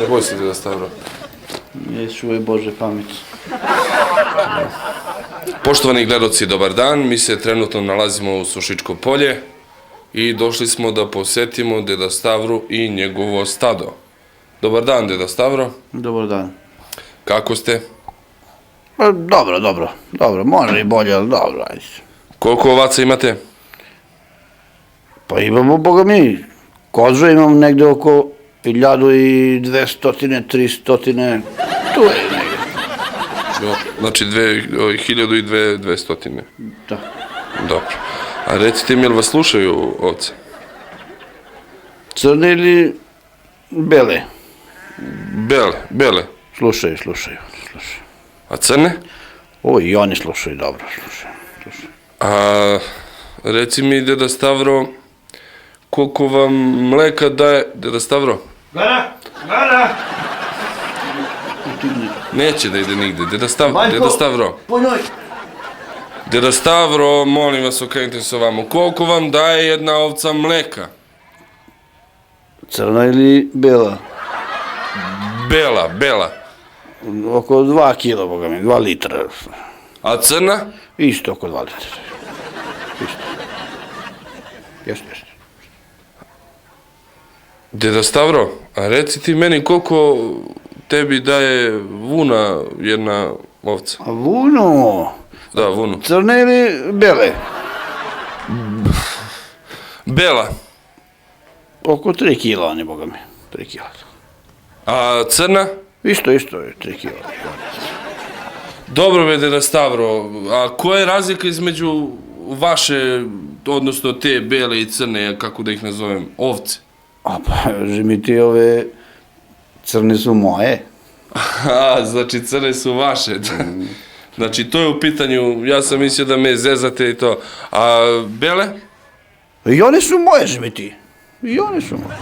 Ne boj se, deda Stavro. Ne čuvaj Bože pamet. Poštovani gledoci, dobar dan. Mi se trenutno nalazimo u Sušičko polje i došli smo da posetimo deda Stavru i njegovo stado. Dobar dan, deda Stavro. Dobar dan. Kako ste? Pa, dobro, može i bolje, ali dobro, ajde. Koliko ovaca imate? Pa imamo, boga mi, kože imamo negde oko 1200, 300, tu je negde. Znači 1200. Da. Dobro. A recite mi, jel vas slušaju ovce? Crne ili bele? Bele. Slušaju. A crne? O, i oni slušaju, dobro, slušaju. A reci mi, deda Stavro, koliko vam mleka daje, deda Stavro? Gara! Neće da ide nigde, deda Stavro. Po njoj. Deda Stavro, molim vas, okrenite se ovamo. Koliko vam daje jedna ovca mleka? Crna ili bela? Bela. Oko 2 kila, boga mi, 2 litra. A crna? Isto oko 2 litra. Isto. Jeste. Deda Stavro, a reci ti meni koliko tebi daje vuna jedna ovca? A vunu? Da, vunu. Crne ili bele? Bela. Oko 3 kila, oni, boga mi. 3 kila. A crna? Isto je 3 kila. Dobro be, deda Stavro, a koja je razlika između vaše, odnosno te bele i crne, kako da ih nazovem, ovce? A pa, mi ti ove crne su moje. A, znači crne su vaše. Znači, to je u pitanju, ja sam mislio da me zezate i to. A bele? I one su moje, mi ti. I one su moje.